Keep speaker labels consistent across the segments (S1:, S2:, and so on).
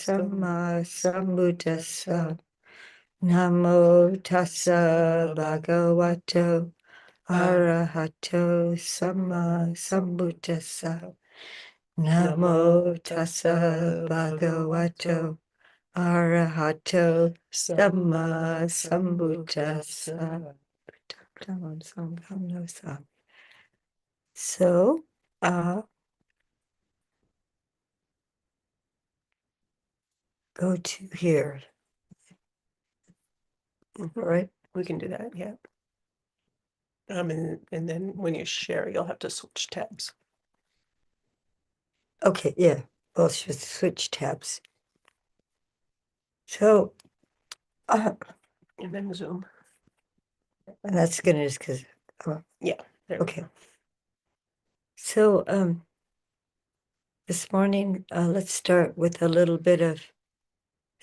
S1: Samma Sambuddhassa. Namo tassa bhagavato arahato samma sambuddhassa. Namo tassa bhagavato arahato samma sambuddhassa. So, go to here. All right.
S2: We can do that, yeah. And then when you share, you'll have to switch tabs.
S1: Okay, yeah, both should switch tabs. So,
S2: And then Zoom.
S1: and that's gonna just because,
S2: Yeah. There we
S1: okay.
S2: go.
S1: So, this morning, let's start with a little bit of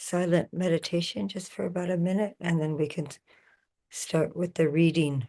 S1: silent meditation just for about a minute, and then we can start with the reading.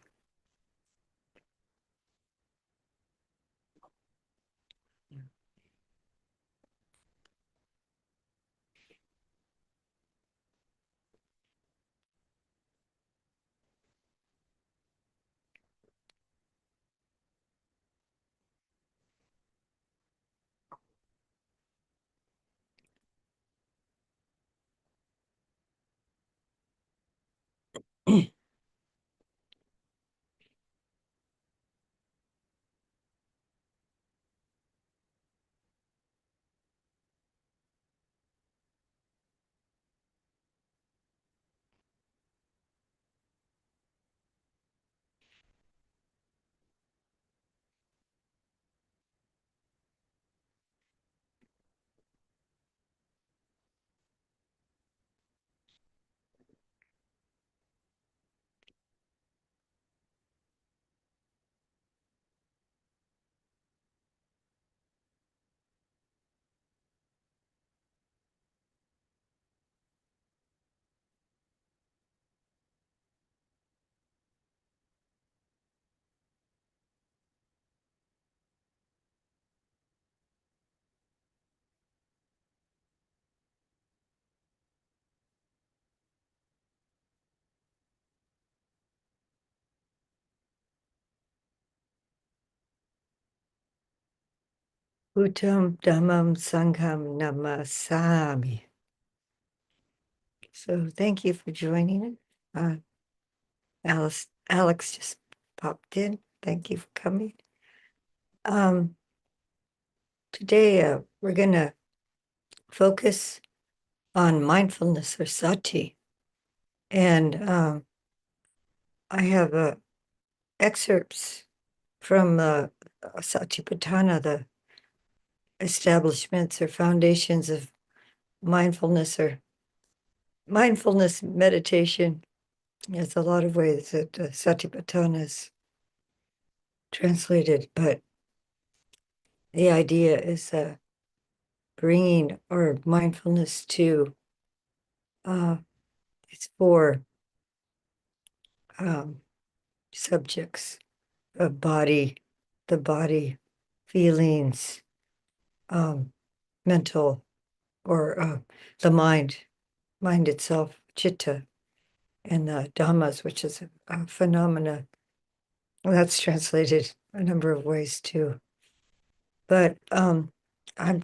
S1: Uttam Dhammam Sangham Namasami. So thank you for joining. Alex just popped in. Thank you for coming. Today we're gonna focus on mindfulness or Sati, and I have excerpts from Satipaṭṭhānad, the establishments or foundations of mindfulness or mindfulness meditation. There's a lot of ways that Satipaṭṭhānad is translated, but the idea is bringing our mindfulness to it's for subjects of the body, feelings, mental, or the mind itself, chitta, and the dhammas, which is a phenomena. Well, that's translated a number of ways too. But I'm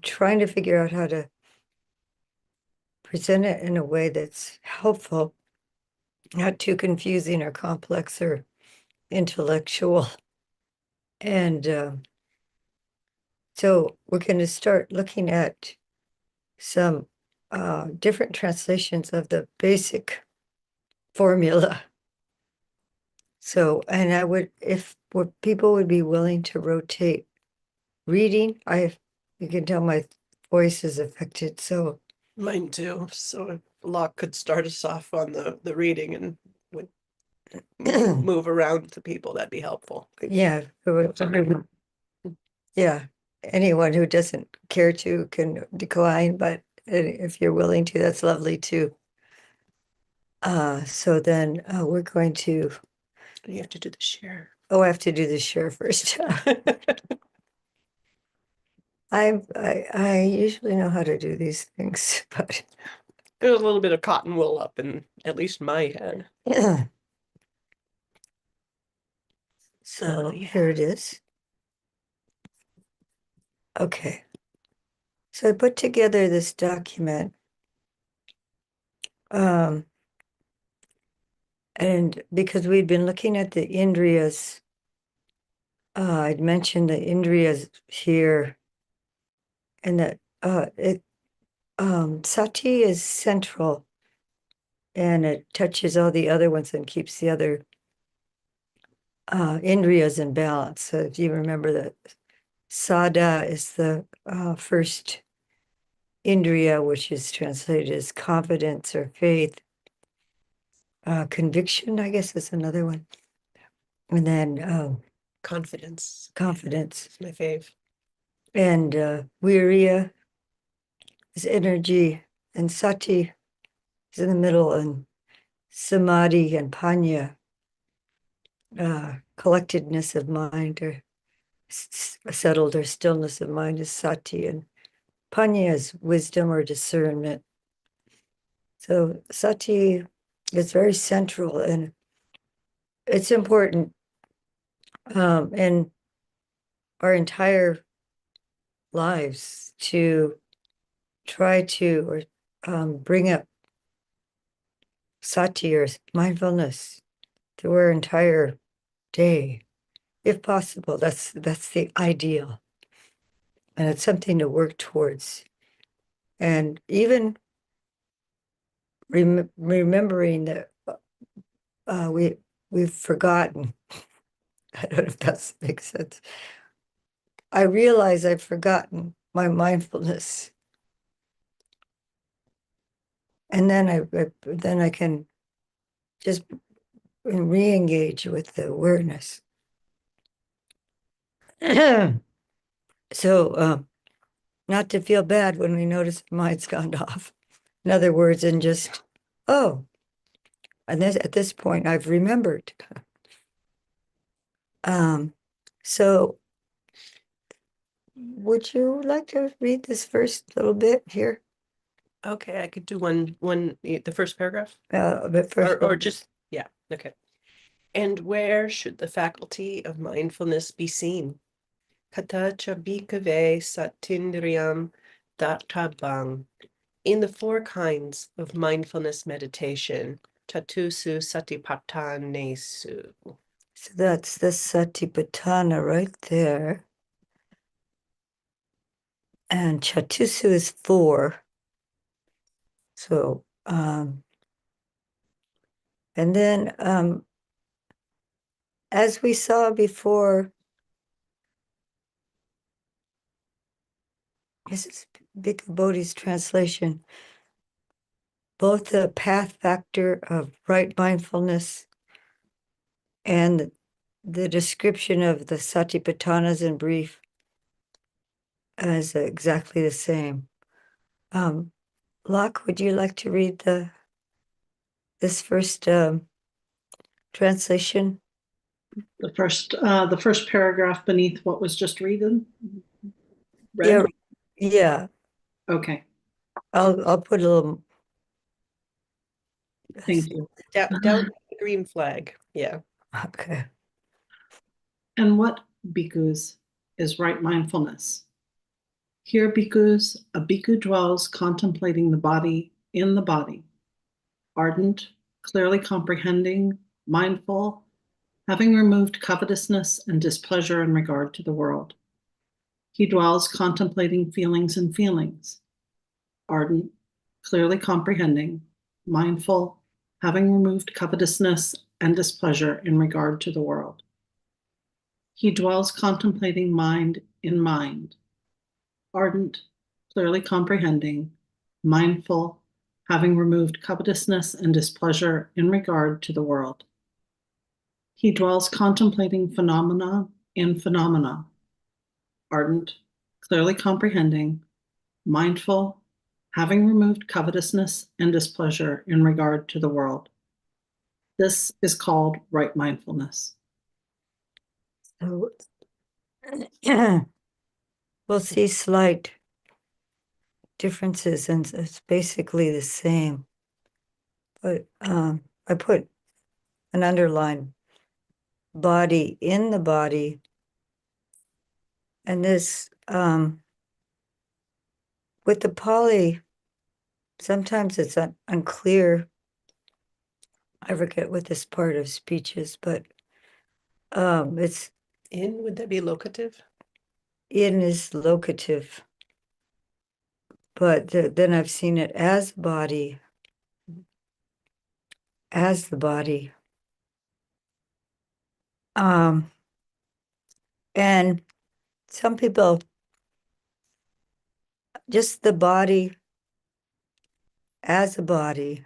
S1: trying to figure out how to present it in a way that's helpful, not too confusing or complex or intellectual. And so we're going to start looking at some different translations of the basic formula. So, and I would, if people would be willing to rotate reading, you can tell my voice is affected. So
S2: Mine too. So if Locke could start us off on the reading and would move around to people, that'd be helpful.
S1: yeah, yeah. Anyone who doesn't care to can decline, but if you're willing to, that's lovely too. So then we're going to.
S2: You have to do the share.
S1: Oh, I have to do the share first. I usually know how to do these things, but
S2: There's a little bit of cotton wool up in at least my head.
S1: so
S2: Yeah.
S1: here it is. Okay. So I put together this document. And because we'd been looking at the Indriyas, I'd mentioned the Indriyas here, and that Sati is central, and it touches all the other ones and keeps the other Indriyas in balance. So if you remember that Sada is the first Indriya, which is translated as confidence or faith. Conviction, I guess, is another one. And then
S2: Confidence.
S1: confidence.
S2: It's my fave.
S1: And Viriya is energy, and Sati is in the middle, and Samadhi and Panya, collectedness of mind, or settled or stillness of mind, is Sati, and Panya is wisdom or discernment. So Sati is very central, and it's important in our entire lives to try to bring up Sati or mindfulness to our entire day, if possible. That's the ideal, and it's something to work towards. And even remembering that we've forgotten. I don't know if that makes sense. I realize I've forgotten my mindfulness, and then I can just re-engage with the awareness. So, not to feel bad when we notice the mind's gone off. In other words, and just, oh, and at this point, I've remembered. So would you like to read this first little bit here?
S2: Okay, I could do the first paragraph?
S1: But first,
S2: Or just, yeah, okay. And where should the faculty of mindfulness be seen? Kata cha bhikkhave satindriyam databang. In the four kinds of mindfulness meditation, chatusu satipaṭṭhānesu.
S1: so that's the Satipaṭṭhāna right there. And Chatusu is 4. So, and then as we saw before, this is Bhikkhu Bodhi's translation, both the path factor of right mindfulness and the description of the Satipaṭṭhānas in brief is exactly the same. Locke, would you like to read this first translation?
S3: The first paragraph beneath what was just read.
S1: Yeah.
S3: Okay.
S1: I'll put a little.
S3: Thank you.
S2: Down the green flag. Yeah.
S1: Okay.
S3: And what, bhikkhus, is right mindfulness? Here, bhikkhus, a bhikkhu dwells contemplating the body in the body, ardent, clearly comprehending, mindful, having removed covetousness and displeasure in regard to the world. He dwells contemplating feelings and feelings, ardent, clearly comprehending, mindful, having removed covetousness and displeasure in regard to the world. He dwells contemplating mind in mind, ardent, clearly comprehending, mindful, having removed covetousness and displeasure in regard to the world. He dwells contemplating phenomena in phenomena, ardent, clearly comprehending, mindful, having removed covetousness and displeasure in regard to the world. This is called right mindfulness.
S1: So, we'll see slight differences, and it's basically the same. But I put an underline, body in the body, and this with the Pali, sometimes it's unclear. I forget what this part of speech is, but it's
S2: In, would that be locative?
S1: in is locative, but then I've seen it as body, as the body. And some people, just the body as a body,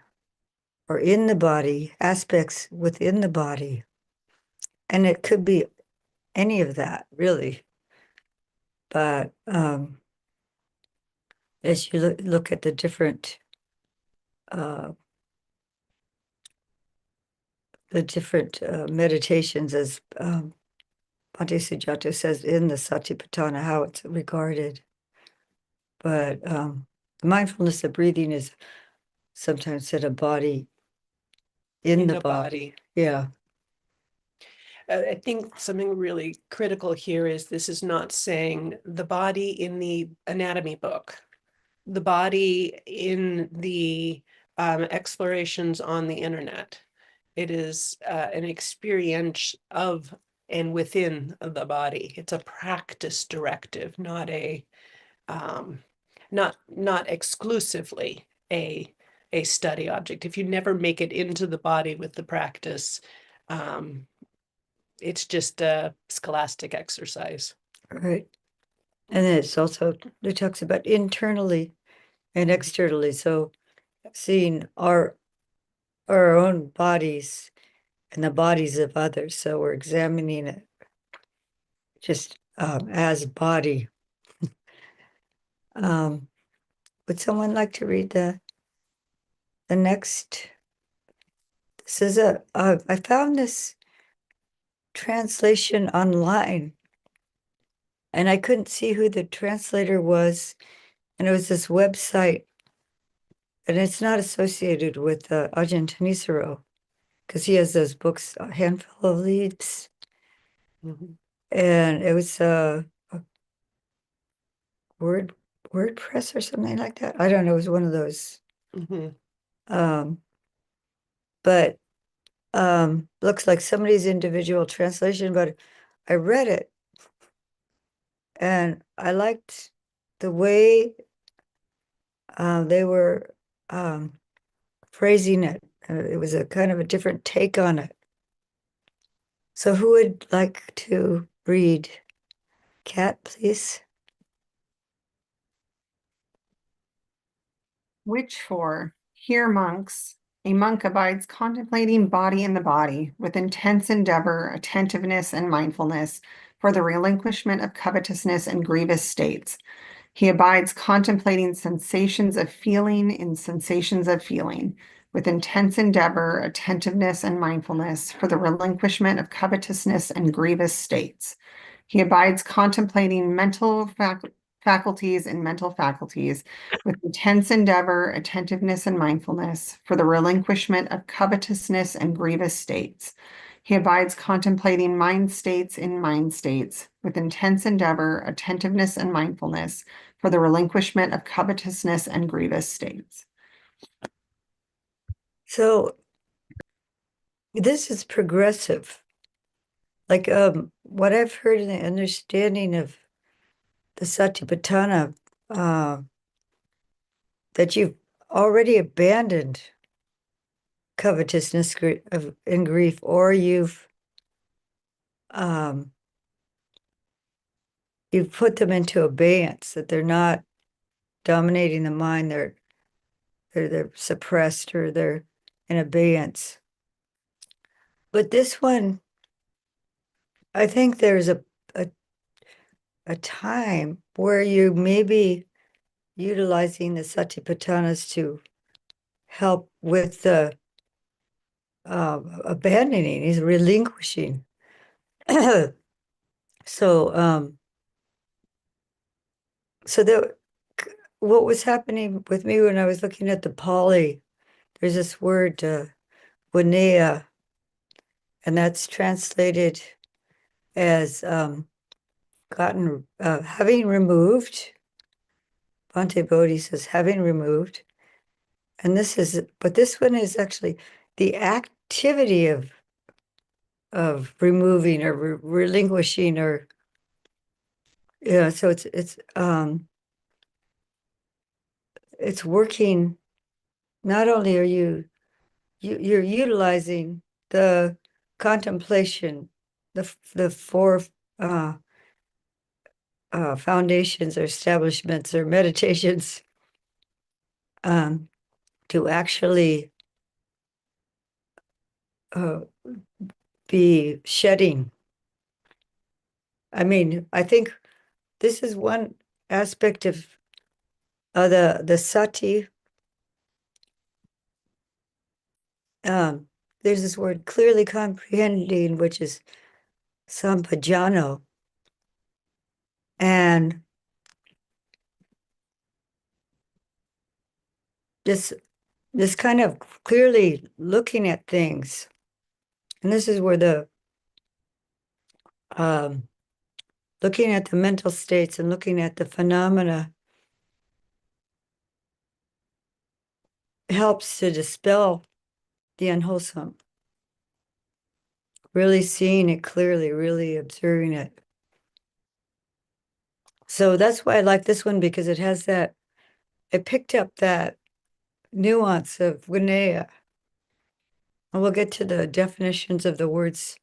S1: or in the body, aspects within the body. And it could be any of that, really. But as you look at the different meditations, as Bhante Sujata says in the Satipaṭṭhānad, how it's regarded. But the mindfulness of breathing is sometimes said a body in the body. Yeah.
S2: I think something really critical here is this is not saying the body in the anatomy book, the body in the explorations on the internet. It is an experience of and within the body. It's a practice directive, not a not exclusively a study object. If you never make it into the body with the practice, it's just a scholastic exercise.
S1: Right. And then it's also, it talks about internally and externally. So seeing our own bodies and the bodies of others. So we're examining it just as body. Would someone like to read the next? This is I found this translation online, and I couldn't see who the translator was. And it was this website, and it's not associated with Ajahn Thanissaro, because he has those books, A Handful of Leaves.
S2: Mhm.
S1: And it was a WordPress or something like that. I don't know. It was one of those.
S2: Mhm.
S1: But looks like somebody's individual translation, but I read it and I liked the way they were phrasing it. It was a kind of a different take on it. So who would like to read? Kat, please.
S4: Which for, here monks, a monk abides contemplating body in the body with intense endeavor, attentiveness, and mindfulness for the relinquishment of covetousness and grievous states. He abides contemplating sensations of feeling in sensations of feeling with intense endeavor, attentiveness, and mindfulness for the relinquishment of covetousness and grievous states. He abides contemplating mental faculties and mental faculties with intense endeavor, attentiveness, and mindfulness for the relinquishment of covetousness and grievous states. He abides contemplating mind states in mind states with intense endeavor, attentiveness, and mindfulness for the relinquishment of covetousness and grievous states.
S1: So this is progressive. Like what I've heard in the understanding of the Satipaṭṭhānad, that you've already abandoned covetousness and grief, or you've put them into abeyance, that they're not dominating the mind, they're suppressed, or they're in abeyance. But this one, I think there's a time where you may be utilizing the Satipaṭṭhānas to help with the abandoning, is relinquishing. So so what was happening with me when I was looking at the Pali, there's this word, vinaya, and that's translated as having removed. Bhante Bodhi says having removed, and but this one is actually the activity of removing or relinquishing, or yeah. So it's working. Not only are you're utilizing the contemplation, the four uh, foundations or establishments or meditations, to actually be shedding. I mean, I think this is one aspect of the Sati. There's this word clearly comprehending, which is sampajano, and this kind of clearly looking at things, and this is where the looking at the mental states and looking at the phenomena helps to dispel the unwholesome. Really seeing it clearly, really observing it. So that's why I like this one, because it has that, it picked up that nuance of vinaya. And we'll get to the definitions of the words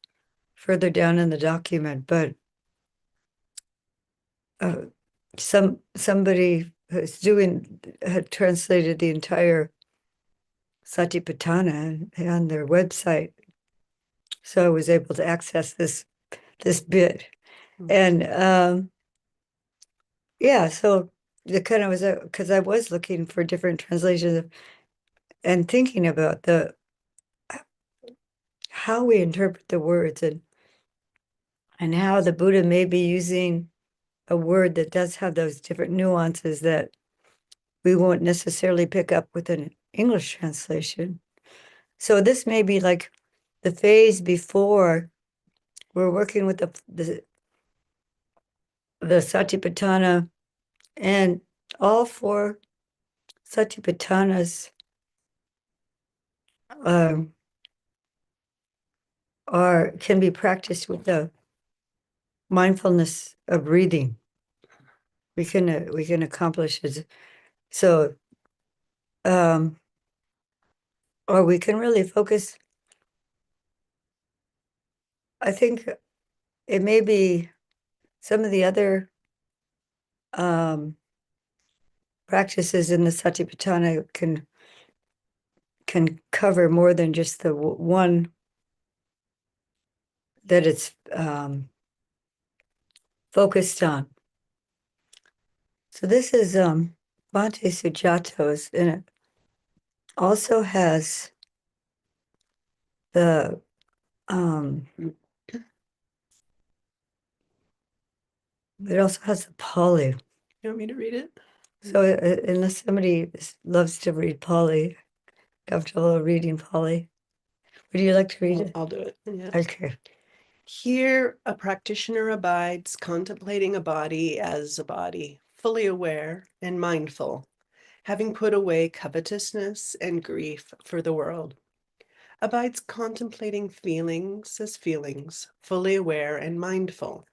S1: further down in the document, but somebody who's had translated the entire Satipaṭṭhānad on their website, so I was able to access this bit. And yeah, so the kind of was because I was looking for different translations and thinking about how we interpret the words, and how the Buddha may be using a word that does have those different nuances that we won't necessarily pick up with an English translation. So this may be like the phase before we're working with the Satipaṭṭhāna, and all four Satipaṭṭhānas can be practiced with the mindfulness of breathing. We can accomplish it. So, or we can really focus. I think it may be some of the other practices in the Satipaṭṭhāna can cover more than just the one that it's focused on. So this is Bhante Sujato's, and it also has the it also has the Pali.
S2: You want me to read it?
S1: So unless somebody loves to read Pali, comfortable reading Pali, would you like to read it?
S2: I'll do it. Yeah.
S1: Okay.
S2: Here, a practitioner abides contemplating a body as a body, fully aware and mindful, having put away covetousness and grief for the world. Abides contemplating feelings as feelings, fully aware and mindful.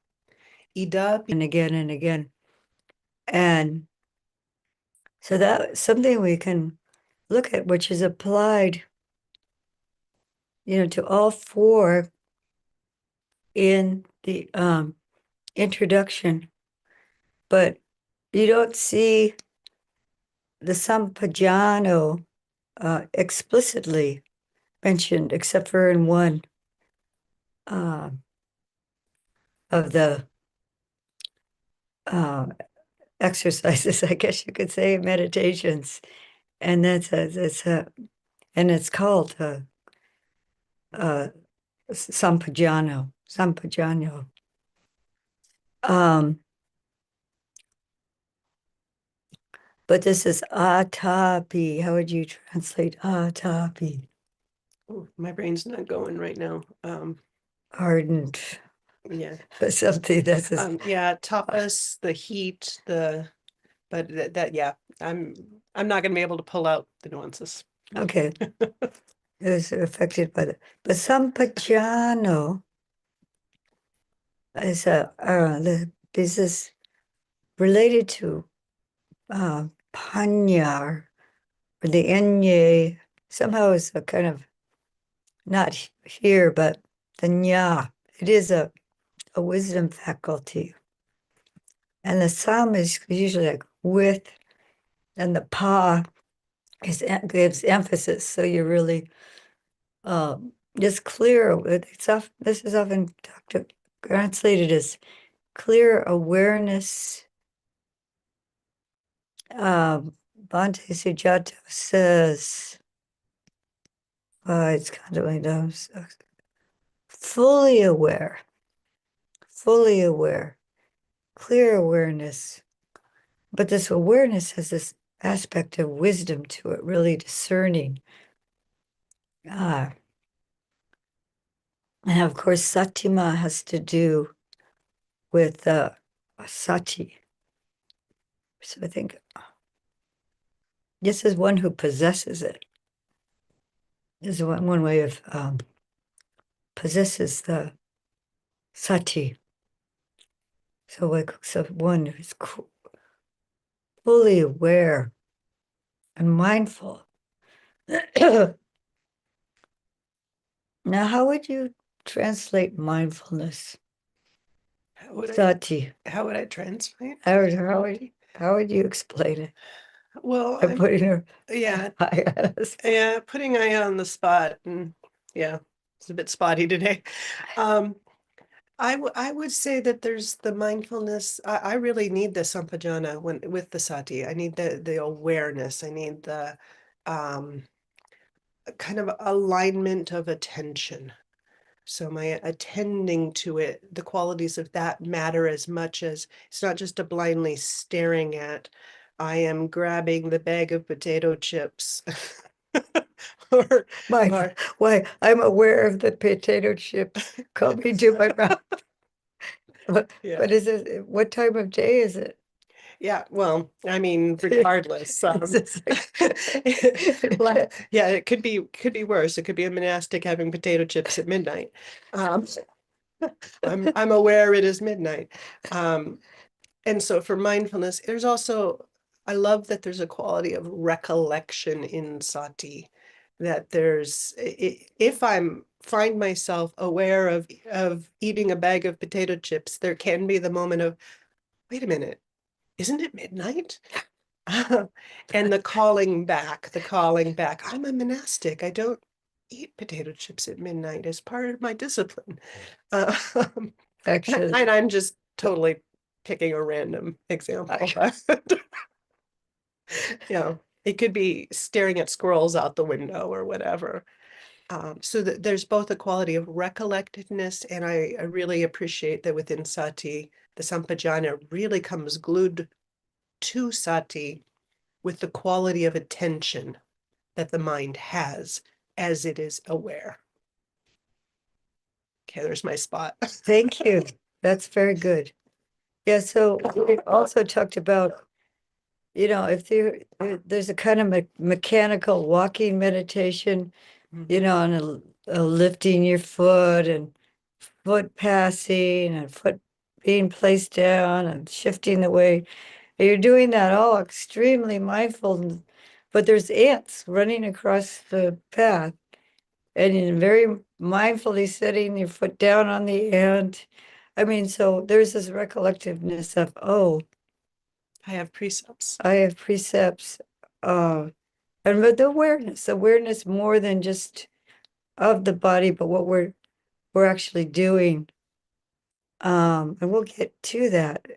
S2: Ida
S1: And again and again. And so that's something we can look at, which is applied, to all four in the introduction, but you don't see the Sampajano explicitly mentioned, except for in one of the exercises, I guess you could say, meditations, and and it's called Sampajano. But this is atapi. How would you translate atapi?
S2: Oh, my brain's not going right now.
S1: Ardent,
S2: Yeah.
S1: or something. That's
S2: Yeah, tapas, the heat, but yeah, I'm not gonna be able to pull out the nuances.
S1: okay. It was affected by the Sampagiano is this is related to Panyar, or the Enye. Somehow it's a kind of not here, but the Nya. It is a wisdom faculty. And the Sam is usually like with, and the Pa gives emphasis. So you're really just clear. This is often translated as clear awareness. Bhante Sujato says, it's kind of like fully aware, clear awareness. But this awareness has this aspect of wisdom to it, really discerning. And of course, Satima has to do with Sati. So I think this is one who possesses it. This is one way of possesses the Sati. So one who's fully aware and mindful. Now, how would you translate mindfulness? Sati.
S2: How would I translate?
S1: How would you explain it?
S2: Well,
S1: I'm putting her.
S2: yeah,
S1: Yes.
S2: yeah, putting Aya on the spot, and yeah, it's a bit spotty today. I would say that there's the mindfulness. I really need the sampajana with the sati. I need the awareness. I need the kind of alignment of attention. So my attending to it, the qualities of that matter as much as it's not just a blindly staring at. I am grabbing the bag of potato chips. or,
S1: Why, I'm aware of the potato chips coming to my mouth.
S2: Yeah.
S1: But is it, what time of day is it?
S2: Yeah, well, I mean, regardless.
S1: It's
S2: Yeah, it could be worse. It could be a monastic having potato chips at midnight. I'm aware it is midnight. And so for mindfulness, there's also, I love that there's a quality of recollection in sati, that if I'm find myself aware of eating a bag of potato chips, there can be the moment of, wait a minute, isn't it midnight? And the calling back. I'm a monastic. I don't eat potato chips at midnight as part of my discipline.
S1: Actually,
S2: And I'm just totally picking a random example. It could be staring at squirrels out the window or whatever. So that there's both a quality of recollectedness, and I really appreciate that within sati, the sampajana really comes glued to sati with the quality of attention that the mind has as it is aware. Okay, there's my spot.
S1: thank you. That's very good. Yeah, so we also talked about, if there's a kind of mechanical walking meditation, and lifting your foot and foot passing and foot being placed down and shifting the way. You're doing that all extremely mindful, but there's ants running across the path, and you're very mindfully setting your foot down on the ant. I mean, so there's this recollectiveness of,
S2: I have precepts.
S1: I have precepts, and but the awareness more than just of the body, but what we're actually doing. And we'll get to that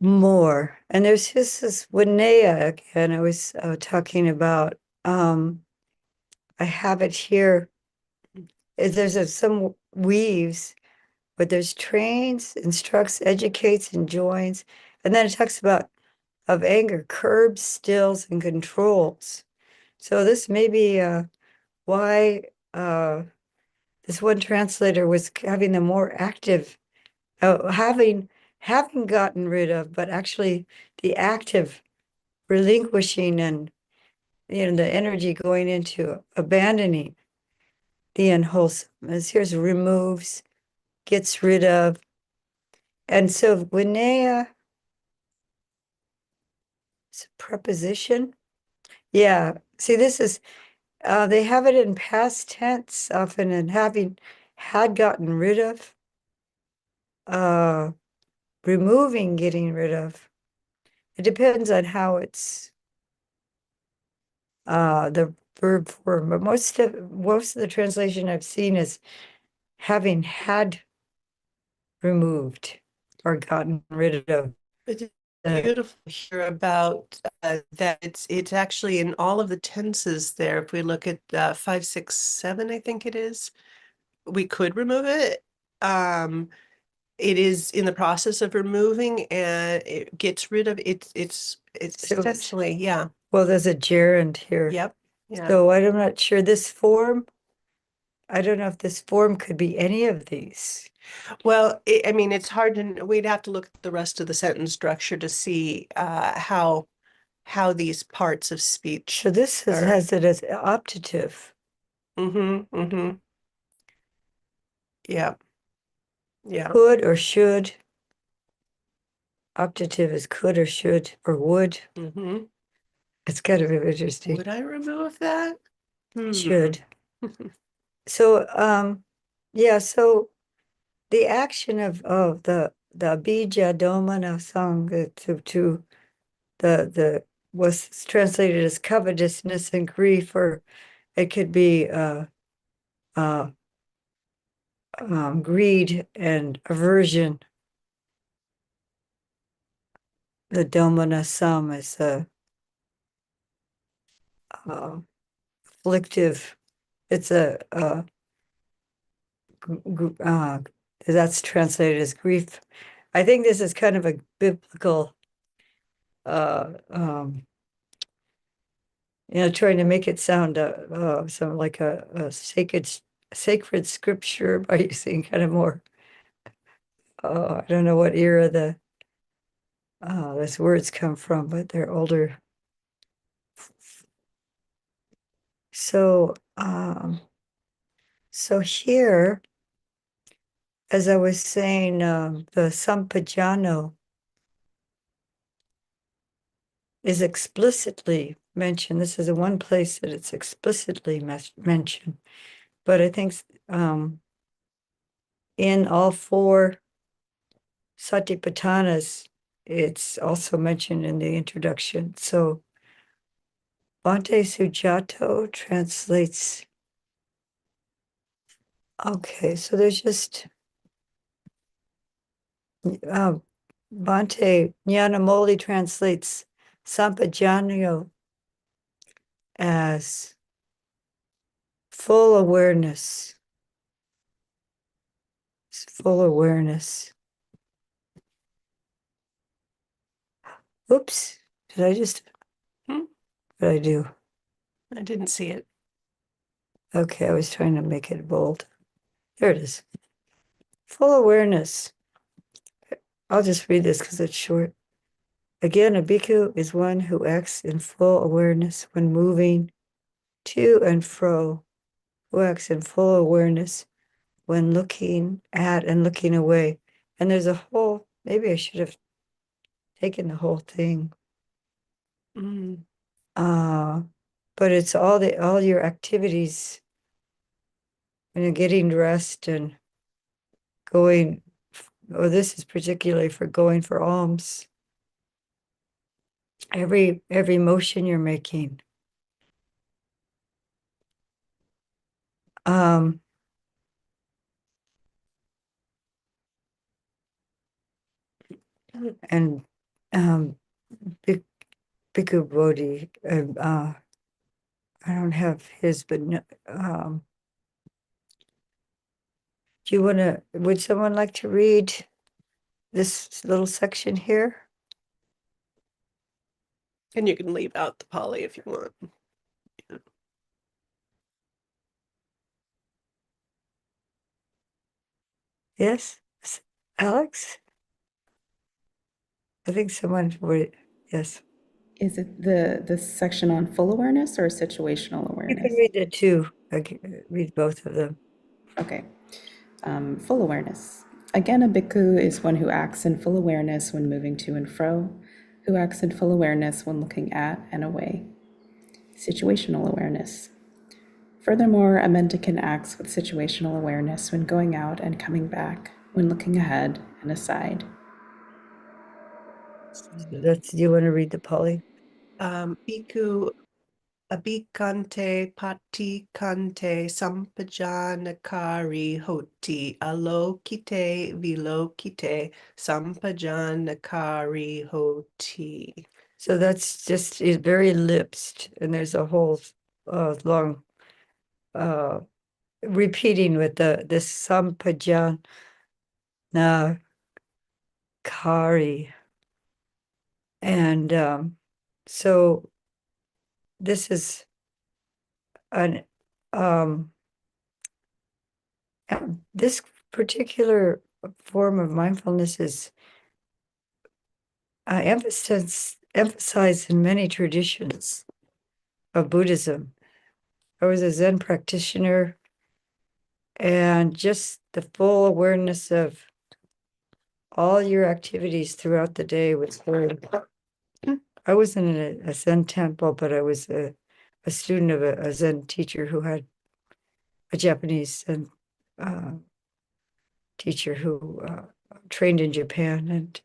S1: more. And there's just this Winaya again. I was talking about. I have it here. There's some weaves, but there's trains, instructs, educates, and joins. And then it talks about of anger curbs, stills, and controls. So this may be why this one translator was having the more active, having gotten rid of, but actually the active relinquishing and the energy going into abandoning the unwholesome. As here's removes, gets rid of. And so Winaya is a preposition. Yeah. See, this is they have it in past tense often, and having had gotten rid of, removing, getting rid of. It depends on how it's the verb form, but most of the translation I've seen is having had removed or gotten rid of.
S2: It's
S1: Uh,
S2: beautiful to hear about that. It's actually in all of the tenses there. If we look at 5, 6, 7, I think it is, we could remove it. It is in the process of removing, and it gets rid of it. It's
S1: So-
S2: essentially, yeah.
S1: Well, there's a gerund here.
S2: Yep. Yeah.
S1: So I'm not sure this form. I don't know if this form could be any of these.
S2: Well, I mean, it's hard to, we'd have to look at the rest of the sentence structure to see how these parts of speech.
S1: So this has it as optative.
S2: Mm-hmm. Mm-hmm. Yeah. Yeah.
S1: Could or should. Optative is could or should or would.
S2: Mm-hmm.
S1: It's kind of interesting.
S2: Would I remove that?
S1: Should. So, yeah, so the action of the bija domana song to the was translated as covetousness and grief, or it could be greed and aversion. The domana sum is afflictive. It's that's translated as grief. I think this is kind of a biblical, trying to make it sound some like a sacred scripture by using kind of more. I don't know what era these words come from, but they're older. So, so here, as I was saying, the Sampajano is explicitly mentioned. This is the one place that it's explicitly mentioned. But I think in all 4 Satipaṭṭhānas, it's also mentioned in the introduction. So Bhante Sujato translates. Okay, so there's just Bhante Jnanamoli translates Sampajanyo as full awareness. It's full awareness. Oops, did I just?
S2: Hmm?
S1: What did I do?
S2: I didn't see it.
S1: Okay, I was trying to make it bold. There it is. Full awareness. I'll just read this because it's short. Again, a bhikkhu is one who acts in full awareness when moving to and fro, who acts in full awareness when looking at and looking away. And there's a whole, maybe I should have taken the whole thing. But it's all your activities when you're getting dressed and going, or this is particularly for going for alms. Every motion you're making. And Bhikkhu Bodhi, I don't have his, but do you want to, would someone like to read this little section here?
S2: And you can leave out the Pali if you want.
S1: Yes, Alex? I think someone would, yes.
S5: Is it the section on full awareness or situational
S1: You
S5: awareness?
S1: can read the two. I can read both of them.
S5: Okay. Full awareness. Again, a bhikkhu is one who acts in full awareness when moving to and fro, who acts in full awareness when looking at and away. Situational awareness. Furthermore, a mendicant acts with situational awareness when going out and coming back, when looking ahead and aside.
S1: Do you want to read the Pali?
S2: Bhikkhu abhikante patikante sampajanakari hoti alokite vilokite sampajanakari hoti.
S1: So that's just is very ellipsed, and there's a whole long repeating with this sampajana kari. And so this is an this particular form of mindfulness is emphasized in many traditions of Buddhism. I was a Zen practitioner, and just the full awareness of all your activities throughout the day was very. I wasn't in a Zen temple, but I was a student of a Zen teacher who had a Japanese Zen teacher who trained in Japan and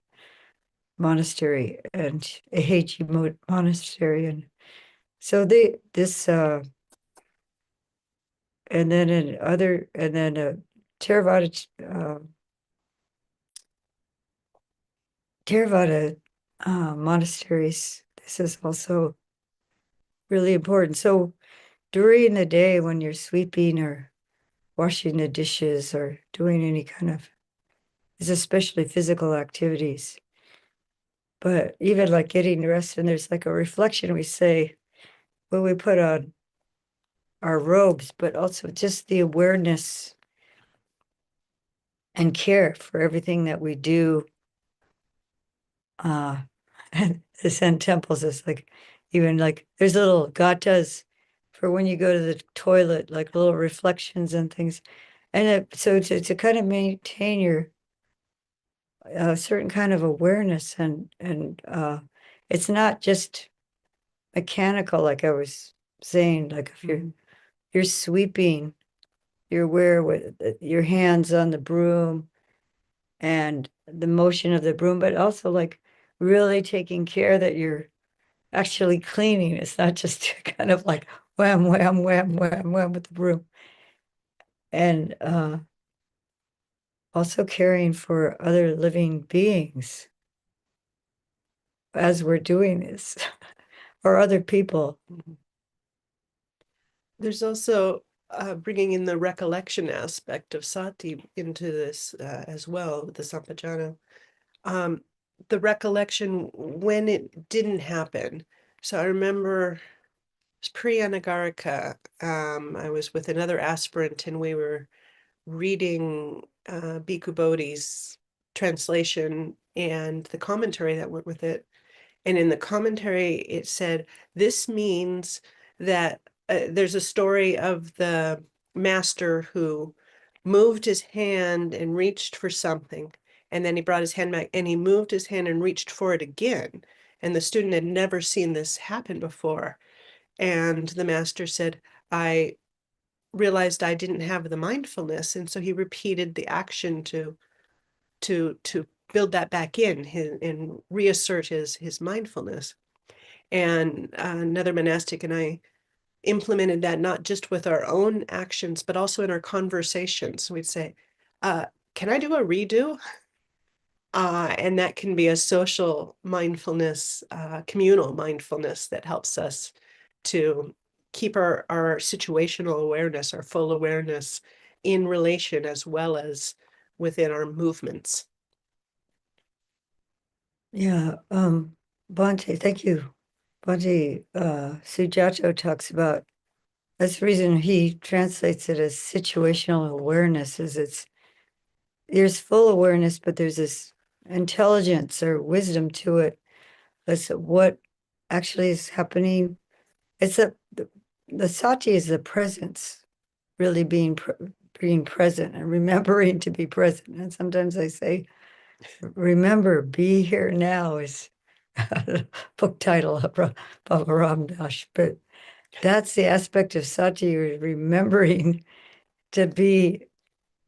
S1: monastery and a Heichi monastery. And so and then Theravada monasteries. This is also really important. So during the day when you're sweeping or washing the dishes or doing any kind of, it's especially physical activities, but even like getting dressed, and there's like a reflection we say when we put on our robes, but also just the awareness and care for everything that we do. And the Zen temples is like, even like there's little gatas for when you go to the toilet, like little reflections and things. And so to kind of maintain your certain kind of awareness and it's not just mechanical, like I was saying, like if you're sweeping, you're aware with your hands on the broom and the motion of the broom, but also like really taking care that you're actually cleaning. It's not just kind of like wham, wham, wham, wham, wham with the broom. And also caring for other living beings as we're doing this, or other people.
S2: There's also bringing in the recollection aspect of Sati into this as well, with the Sampajana. The recollection when it didn't happen. So I remember it was pre-Anagarika. I was with another aspirant and we were reading Bhikkhu Bodhi's translation and the commentary that went with it. And in the commentary, it said, this means that there's a story of the master who moved his hand and reached for something. And then he brought his hand back and he moved his hand and reached for it again. And the student had never seen this happen before. And the master said, I realized I didn't have the mindfulness. And so he repeated the action to build that back in and reassert his mindfulness. And another monastic and I implemented that not just with our own actions, but also in our conversations. So we'd say, can I do a redo? And that can be a social mindfulness, communal mindfulness that helps us to keep our situational awareness, our full awareness in relation as well as within our movements.
S1: Yeah, Bhante, thank you Bhante Sujato talks about, that's the reason he translates it as situational awareness, is there's full awareness, but there's this intelligence or wisdom to it. That's what actually is happening. It's the Sati is the presence, really being present and remembering to be present. And sometimes I say, remember, be here now is book title of Baba Ram Dass. But that's the aspect of Sati, remembering to be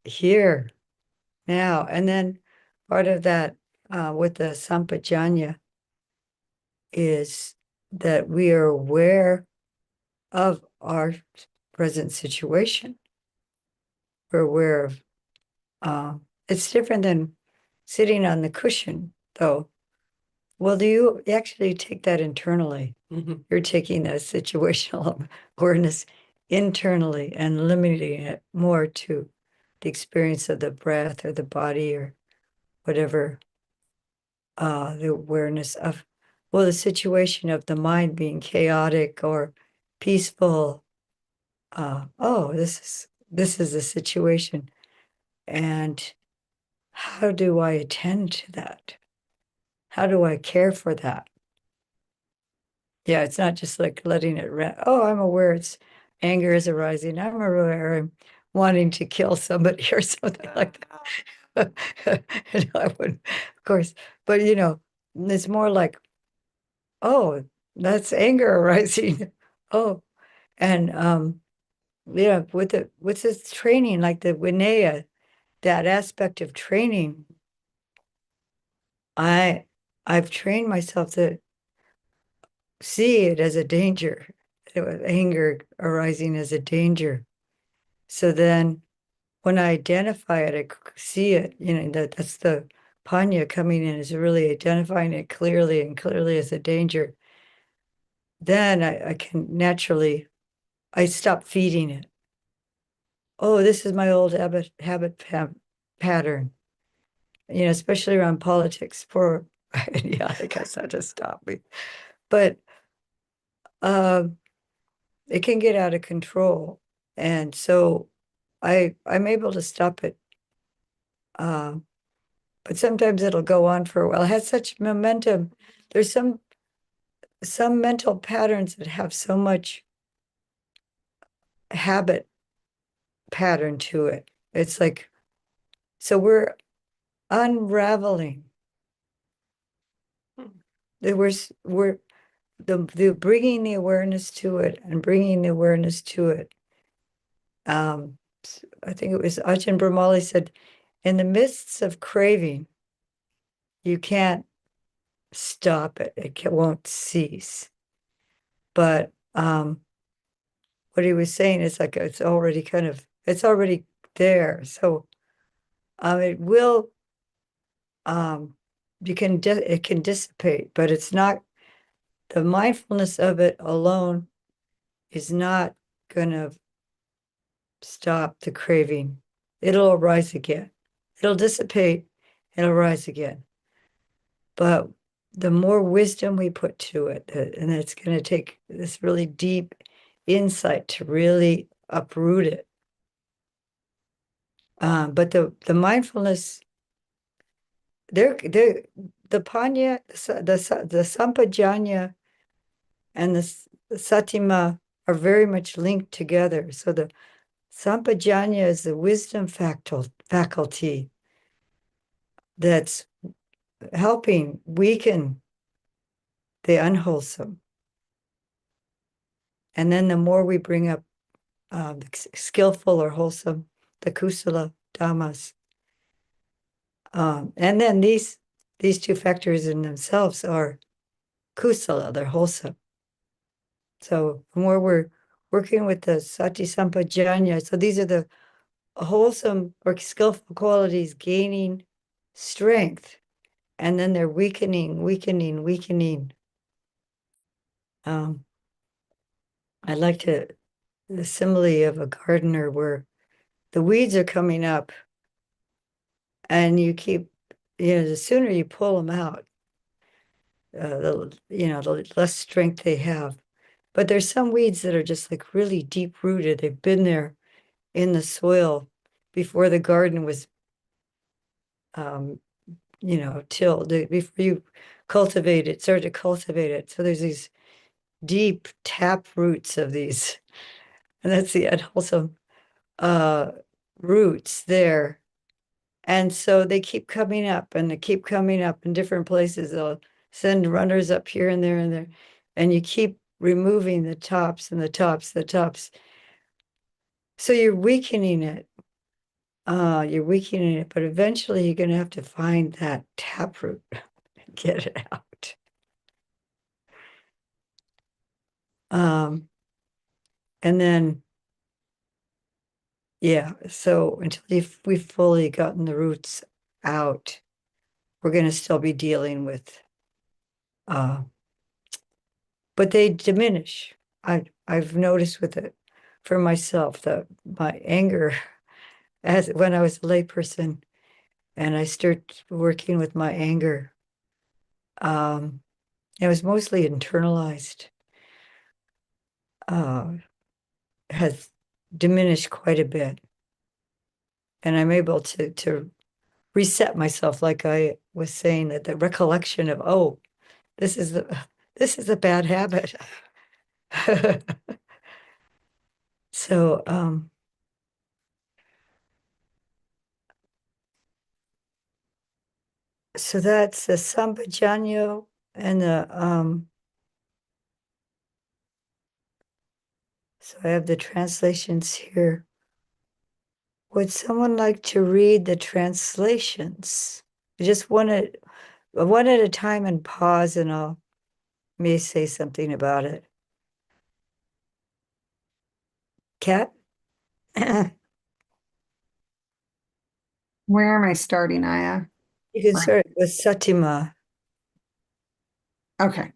S1: here now. And then part of that with the Sampajanya is that we are aware of our present situation. We're aware of it's different than sitting on the cushion, though. Well, do you actually take that internally?
S2: Mhm.
S1: You're taking that situational awareness internally and limiting it more to the experience of the breath or the body or whatever, the awareness of, well, the situation of the mind being chaotic or peaceful. Oh, this is the situation. And how do I attend to that? How do I care for that? Yeah, it's not just like letting it oh, I'm aware it's anger is arising. I'm aware I'm wanting to kill somebody or something like that. I wouldn't, of course, but it's more like, oh, that's anger arising. Oh, and yeah, with this training, like the Vinaya, that aspect of training, I've trained myself to see it as a danger, anger arising as a danger. So then when I identify it, see it, that's the Panya coming in, is really identifying it clearly and clearly as a danger. Then I can naturally, I stop feeding it. Oh, this is my old habit pattern, especially around politics for, yeah, I guess that just stopped me. But it can get out of control. And so I'm able to stop it. But sometimes it'll go on for a while. It has such momentum. There's some mental patterns that have so much habit pattern to it. It's like, so we're unraveling. We're the bringing the awareness to it and bringing the awareness to it. I think it was Ajahn Brahmali said, in the midst of craving, you can't stop it. It won't cease. But what he was saying is like it's already there. So it will it can dissipate, but it's not, the mindfulness of it alone is not gonna stop the craving. It'll arise again. It'll dissipate, it'll rise again. But the more wisdom we put to it, and it's going to take this really deep insight to really uproot it. But the mindfulness, the Panya, the Sampajanya, and the Satima are very much linked together. So the Sampajanya is the wisdom faculty that's helping weaken the unwholesome. And then the more we bring up the skillful or wholesome, the kusala dhammas. And then these two factors in themselves are kusala, they're wholesome. So the more we're working with the sati sampajanya, so these are the wholesome or skillful qualities gaining strength, and then they're weakening. I like the simile of a gardener where the weeds are coming up and you keep, the sooner you pull them out, the less strength they have. But there's some weeds that are just like really deep rooted. They've been there in the soil before the garden was, tilled, before you start to cultivate it. So there's these deep tap roots of these, and that's the unwholesome roots there. And so they keep coming up and they keep coming up in different places. They'll send runners up here and there and there. And you keep removing the tops and the tops. So you're weakening it. But eventually you're going to have to find that taproot and get it out. And then, yeah, so until we've fully gotten the roots out, we're going to still be dealing with, but they diminish. I've noticed with it for myself that my anger, as when I was a layperson and I started working with my anger, it was mostly internalized, has diminished quite a bit. And I'm able to reset myself, like I was saying, that the recollection of, oh, this is a bad habit. So so that's the Sampajanyo and the so I have the translations here. Would someone like to read the translations? Just one at a time and pause, and I'll may say something about it. Kat? You
S4: Where am I starting, Aya?
S1: can start with Satima.
S4: Okay.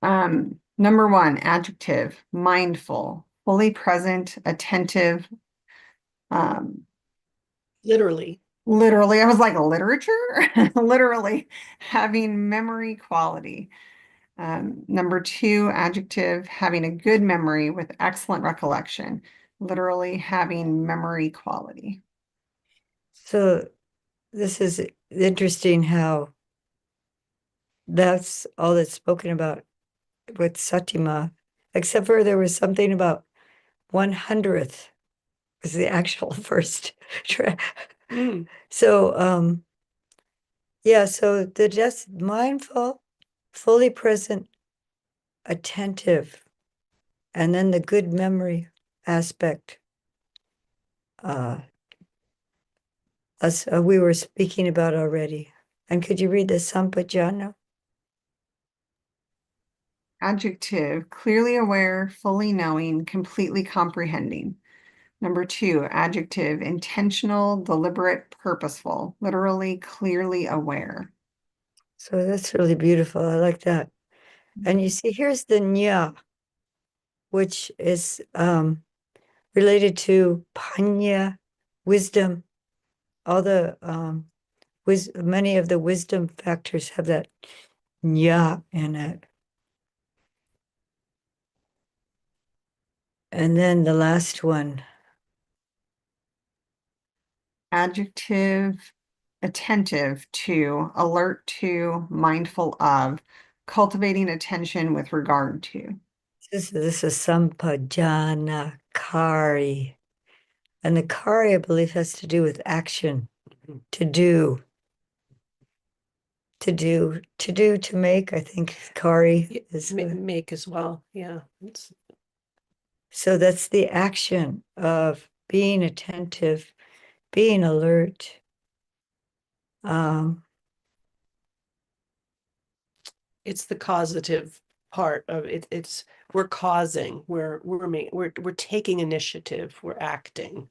S4: Number 1, adjective, mindful, fully present, attentive.
S2: Literally.
S4: Literally, I was like, literature? Literally, having memory quality. Number 2, adjective, having a good memory with excellent recollection. Literally, having memory quality.
S1: So this is interesting how that's all that's spoken about with Satima, except for there was something about 100th was the actual first track. So yeah, so the just mindful, fully present, attentive, and then the good memory aspect. As we were speaking about already. And could you read the Sampajana?
S4: Adjective, clearly aware, fully knowing, completely comprehending. Number 2, adjective, intentional, deliberate, purposeful. Literally, clearly aware.
S1: So that's really beautiful. I like that. And you see, here's the Nya, which is related to Panya, wisdom. All the many of the wisdom factors have that Nya in it. And then the last one.
S4: Adjective, attentive to, alert to, mindful of, cultivating attention with regard to.
S1: This is Sampajana Kari. And the Kari, I believe, has to do with action, to do. To make, I think Kari is.
S2: Make as well. Yeah.
S1: So that's the action of being attentive, being alert.
S2: It's the causative part of it. It's we're causing, we're taking initiative, we're acting,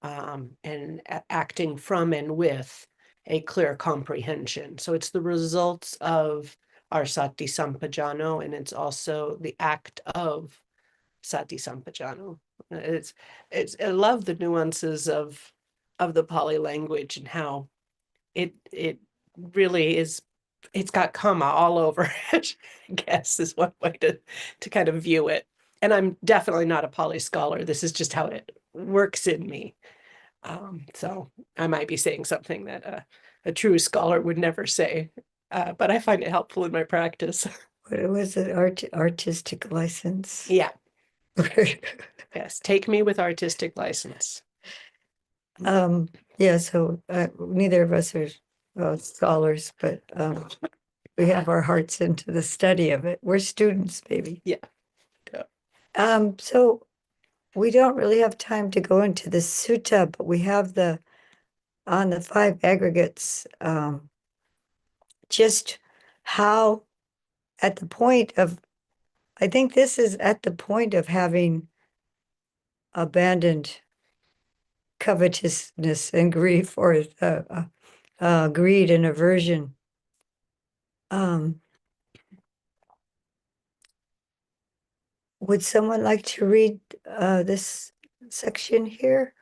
S2: and acting from and with a clear comprehension. So it's the results of our Sati Sampajano, and it's also the act of Sati Sampajano. It's I love the nuances of the Pali language and how it really is it's got comma all over it, I guess is one way to kind of view it. And I'm definitely not a Pali scholar. This is just how it works in me. So I might be saying something that a true scholar would never say, but I find it helpful in my practice.
S1: What was it? Artistic license?
S2: Yeah, yes, take me with artistic license.
S1: Yeah, so neither of us are scholars, but we have our hearts into the study of it. We're students, baby.
S2: Yeah.
S1: So we don't really have time to go into the sutta, but we have on the 5 aggregates, just how at the point of, I think this is at the point of having abandoned covetousness and grief, or greed and aversion. Would someone like to read this section here?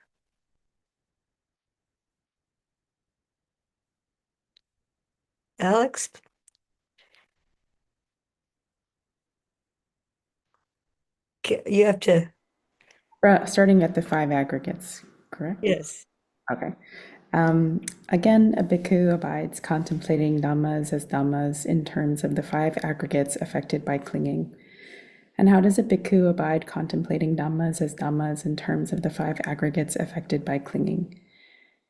S1: Alex? You have to,
S5: Starting at the 5 aggregates, correct?
S1: yes.
S5: Okay. Again, a bhikkhu abides contemplating dhammas as dhammas in terms of the 5 aggregates affected by clinging. And how does a bhikkhu abide contemplating dhammas as dhammas in terms of the 5 aggregates affected by clinging?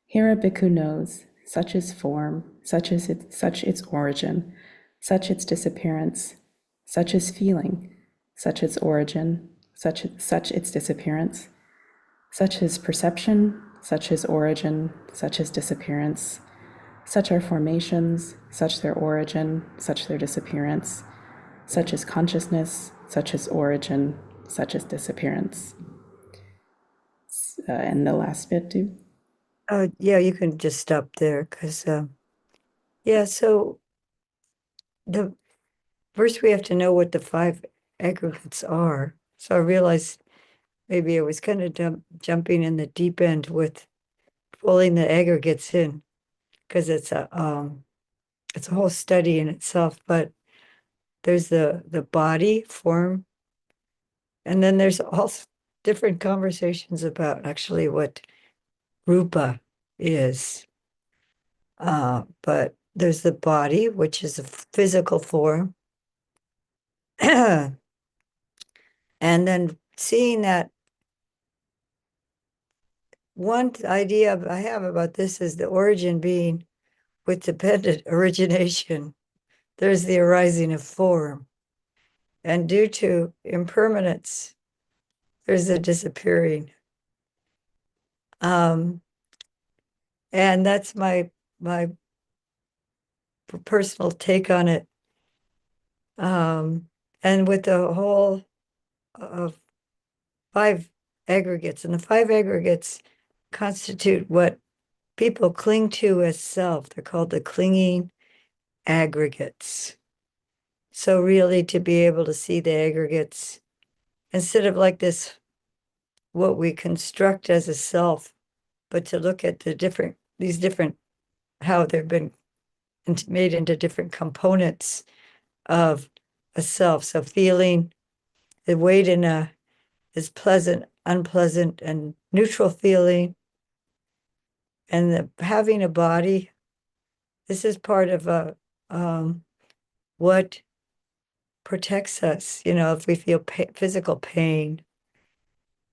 S5: Here a bhikkhu knows, such is form, such its origin, such its disappearance, such is feeling, such its origin, such its disappearance, such is perception, such is origin, such is disappearance, such are formations, such their origin, such their disappearance, such is consciousness, such is origin, such is disappearance. And the last bit too.
S1: Yeah, you can just stop there because, yeah, so first we have to know what the 5 aggregates are. So I realized maybe I was kind of jumping in the deep end with pulling the aggregates in, because it's a whole study in itself. But there's the body form, and then there's all different conversations about actually what rupa is. But there's the body, which is a physical form. And then seeing that, one idea I have about this is the origin being with dependent origination. There's the arising of form. And due to impermanence, there's the disappearing. And that's my personal take on it. And with the whole of 5 aggregates, and the 5 aggregates constitute what people cling to as self. They're called the clinging aggregates. So really, to be able to see the aggregates instead of like this, what we construct as a self, but to look at these different, how they've been made into different components of a self. So feeling, the weight is pleasant, unpleasant, and neutral feeling. And having a body, this is part of what protects us, if we feel physical pain,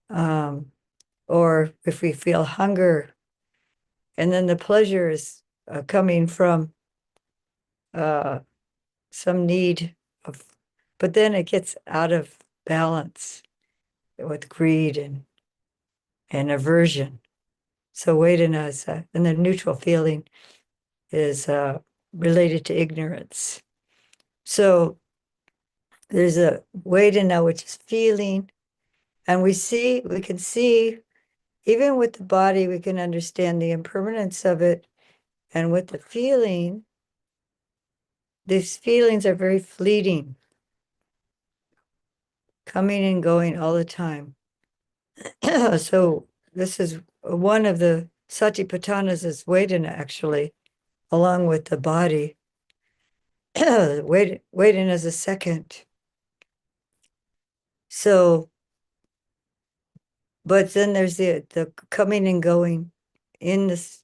S1: or if we feel hunger. And then the pleasure is coming from some need of, but then it gets out of balance with greed and aversion. So Vedana is, and the neutral feeling is related to ignorance. So there's a Vedana, which is feeling, and we can see, even with the body, we can understand the impermanence of it. And with the feeling, these feelings are very fleeting, coming and going all the time. So this is one of the Satipaṭṭhānadas is Vedana, actually, along with the body. waiting as a second. So, but then there's the coming and going in this,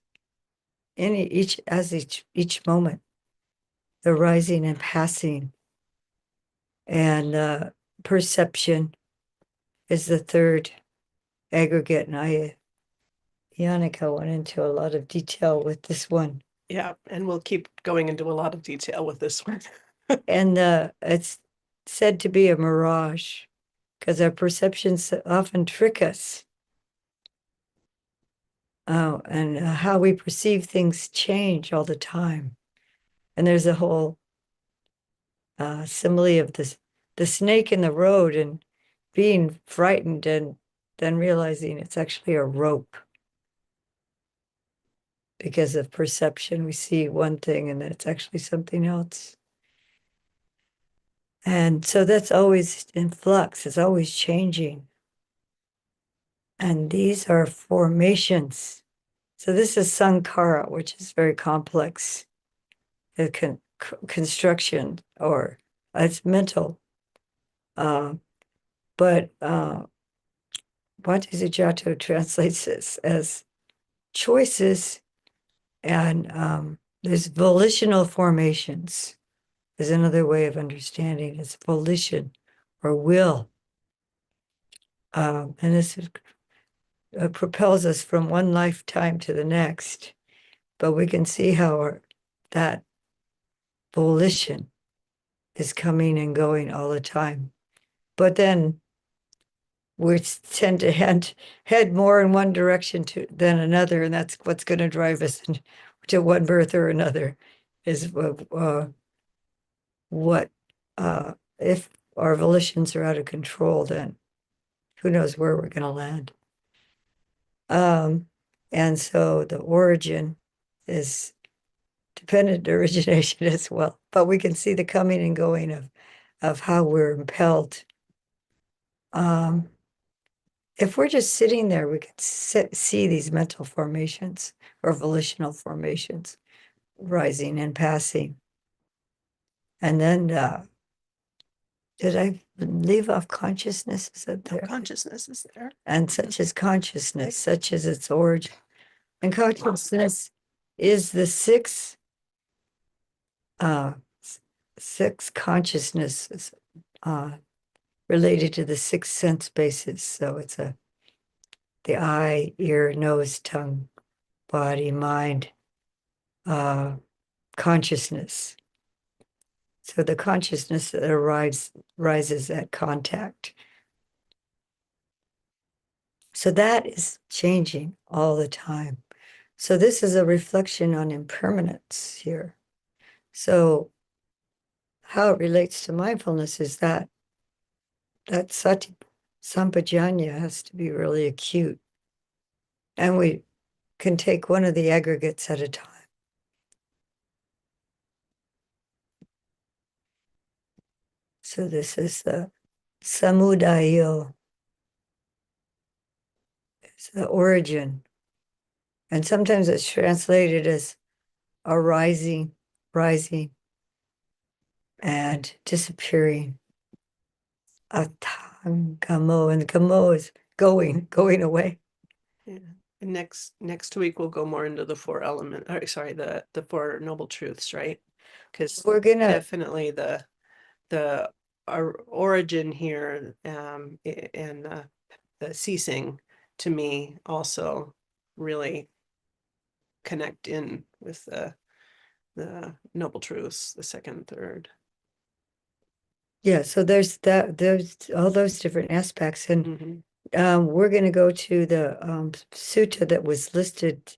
S1: in each moment, the rising and passing, and perception is the third aggregate. And Yannicka went into a lot of detail with this one.
S2: Yeah, and we'll keep going into a lot of detail with this one.
S1: And it's said to be a mirage because our perceptions often trick us. And how we perceive things change all the time. And there's a whole simile of the snake in the road and being frightened and then realizing it's actually a rope. Because of perception, we see one thing and then it's actually something else. And so that's always in flux, it's always changing. And these are formations. So this is sankhara, which is very complex. The construction, or it's mental. But Bhattacharya translates this as choices, and there's volitional formations. There's another way of understanding it's volition or will. And this propels us from one lifetime to the next. But we can see how that volition is coming and going all the time. But then we tend to head more in one direction than another, and that's what's going to drive us to one birth or another. Is what if our volitions are out of control, then who knows where we're going to land. And so the origin is dependent origination as well, but we can see the coming and going of how we're impelled. If we're just sitting there, we can see these mental formations or volitional formations rising and passing. And then, did I leave off consciousness? Is that there?
S2: Consciousness is there.
S1: And such is consciousness, such is its origin. And consciousness is the sixth consciousness related to the six sense bases. So it's the eye, ear, nose, tongue, body, mind, consciousness. So the consciousness that rises at contact. So that is changing all the time. So this is a reflection on impermanence here. So how it relates to mindfulness is that Sati Sampajanya has to be really acute. And we can take one of the aggregates at a time. So this is the samudayo. It's the origin. And sometimes it's translated as arising, rising, and disappearing. Atangamo, and gamo is going away.
S2: Yeah. And next week we'll go more into the four element, or sorry, the four noble truths, right? Because
S1: We're gonna
S2: definitely the origin here, and the ceasing, to me also really connect in with the noble truths, the second, third.
S1: yeah, so there's all those different aspects, and
S2: Mhm.
S1: we're going to go to the sutta that was listed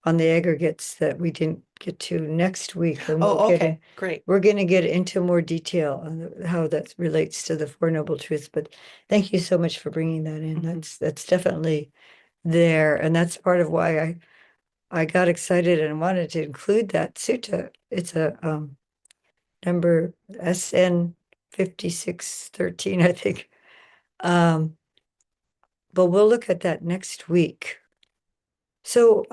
S1: on the aggregates that we didn't get to next week. And
S2: Oh,
S1: we'll
S2: okay, great.
S1: we're going to get into more detail on how that relates to the Four Noble Truths. But thank you so much for bringing that in.
S2: Mhm.
S1: That's definitely there, and that's part of why I got excited and wanted to include that sutta. It's a number SN 5613, I think. But we'll look at that next week. So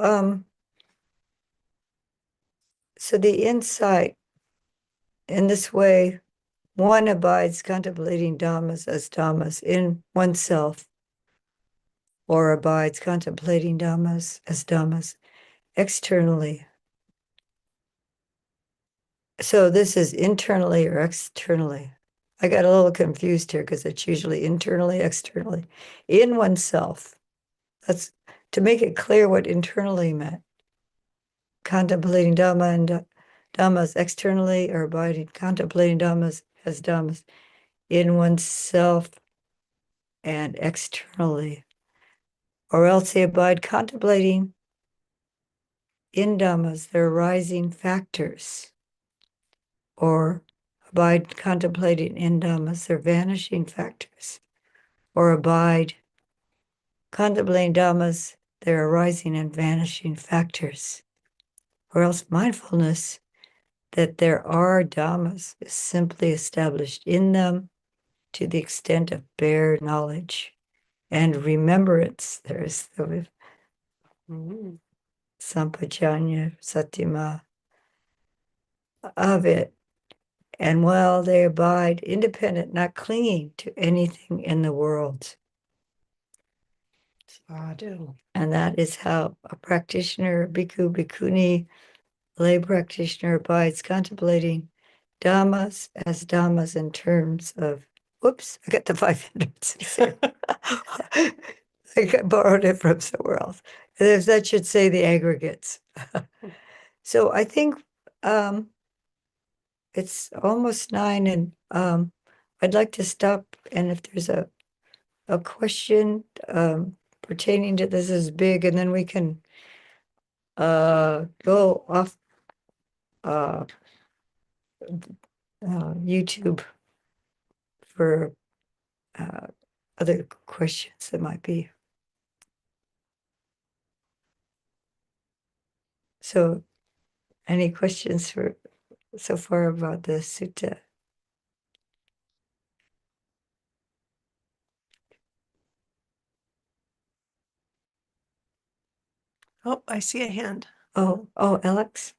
S1: so the insight in this way, one abides contemplating dhammas as dhammas in oneself, or abides contemplating dhammas as dhammas externally. So this is internally or externally. I got a little confused here because it's usually internally, externally, in oneself. That's to make it clear what internally meant. Contemplating Dhamma and Dhammas externally, or abiding, contemplating Dhammas as Dhammas in oneself and externally. Or else they abide contemplating in Dhammas, their arising factors. Or abide contemplating in Dhammas, their vanishing factors. Or abide contemplating Dhammas, their arising and vanishing factors. Or else mindfulness that there are Dhammas is simply established in them to the extent of bare knowledge and remembrance. There's the Sampajanya, Satima of it. And while they abide independent, not clinging to anything in the world.
S2: Sadhu.
S1: And that is how a practitioner, bhikkhu, bhikkhuni, lay practitioner abides contemplating Dhammas as Dhammas in terms of, whoops, I got the 500s here. I borrowed it from somewhere else. That should say the aggregates. So I think it's almost 9, and I'd like to stop, and if there's a question pertaining to this is big, and then we can go off YouTube for other questions that might be. So, any questions for so far about the sutta?
S2: Oh, I see a hand.
S1: Oh, Alex?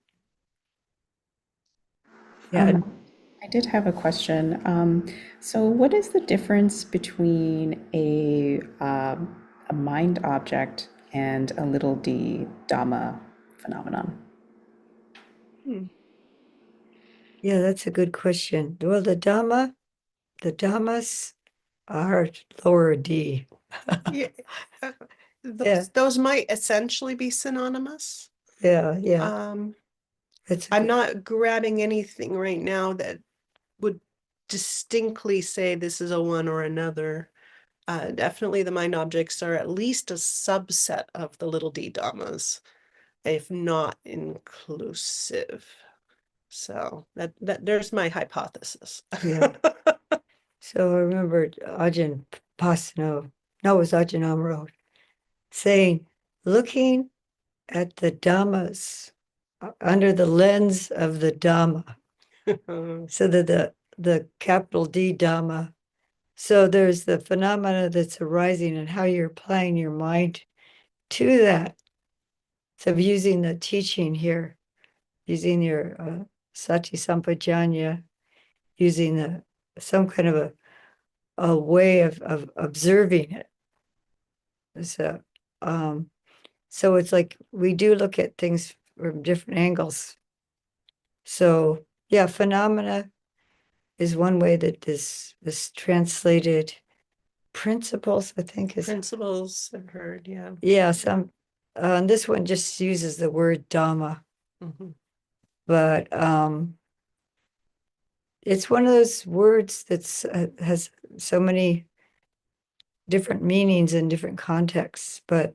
S1: Yeah.
S5: I did have a question. So, what is the difference between a mind object and a little d Dhamma phenomenon?
S1: Yeah, that's a good question. Well, the Dhammas are lower D.
S2: Yeah.
S1: Yeah.
S2: Those might essentially be synonymous.
S1: Yeah.
S2: I'm not grabbing anything right now that would distinctly say this is a one or another. Definitely the mind objects are at least a subset of the little d dhammas, if not inclusive. So that there's my hypothesis.
S1: Yeah. So I remember Ajahn Pasno, no, it was Ajahn Amaro, saying, looking at the Dhammas under the lens of the Dhamma, so that the capital D Dhamma. So there's the phenomena that's arising and how you're applying your mind to that. So using the teaching here, using your Sati Sampajanya, using some kind of a way of observing it. So it's like we do look at things from different angles. So yeah, phenomena is one way that this translated. Principles, I think, is
S2: Principles, I've heard, yeah.
S1: Yeah, some this one just uses the word Dhamma, but it's one of those words that's has so many different meanings in different contexts, but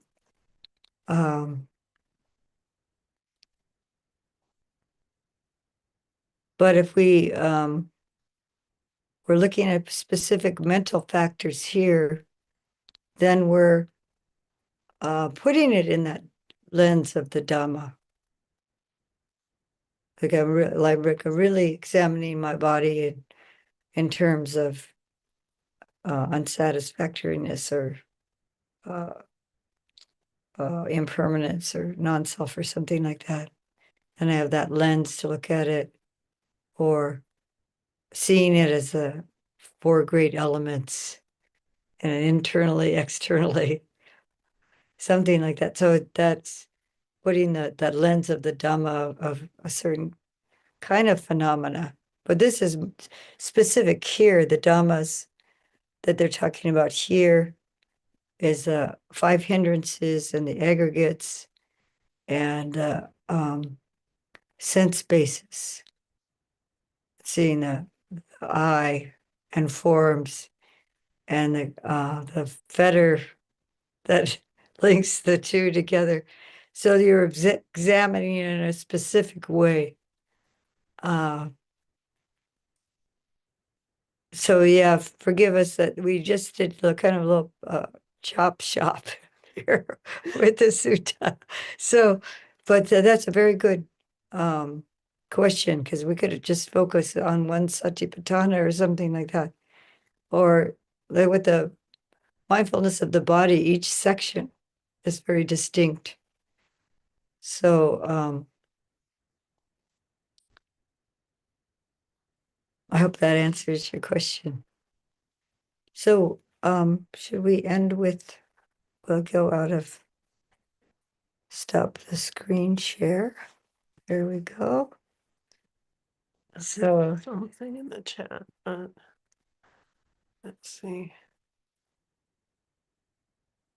S1: if we're looking at specific mental factors here, then we're putting it in that lens of the Dhamma. Like I'm really examining my body in terms of unsatisfactoriness or impermanence or non-self or something like that. And I have that lens to look at it. Or seeing it as the four great elements and internally, externally, something like that. So that's putting that lens of the Dhamma of a certain kind of phenomena. But this is specific here. The Dhammas that they're talking about here is five hindrances and the aggregates and sense basis, seeing the eye and forms and the fetter that links the two together. So you're examining it in a specific way. So yeah, forgive us that we just did the kind of little chop shop here with the sutta. So, but that's a very good question, because we could have just focused on one Satipaṭṭhānad or something like that. Or like with the mindfulness of the body, each section is very distinct. So I hope that answers your question. So should we end with, we'll go out of, stop the screen share. There we go. So
S2: Something in the chat. Let's see.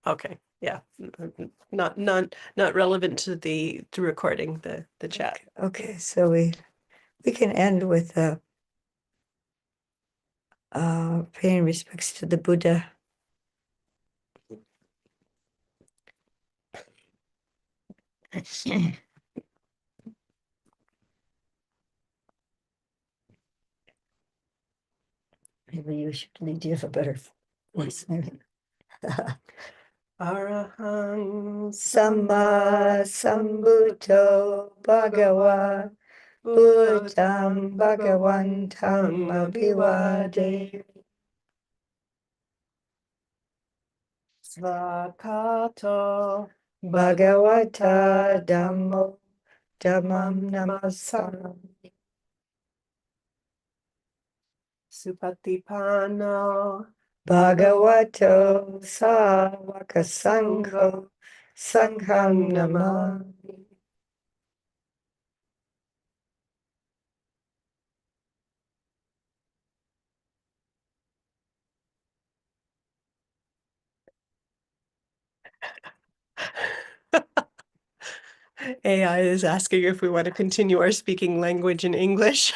S2: Okay, yeah, not relevant to the recording, the chat.
S1: okay, so we can end with paying respects to the Buddha. Maybe you should lead. You have a better voice. Maybe.
S2: Arahang
S1: Samma Sambuddho Bhagava Buddham Bhagavantam Abhivade
S2: Svakato
S1: Bhagavata Dhammo Dhammam Namasami
S2: Supatipano
S1: Bhagavato Sāvaka Sangho Sangham Namami.
S2: AI is asking if we want to continue our speaking language in English.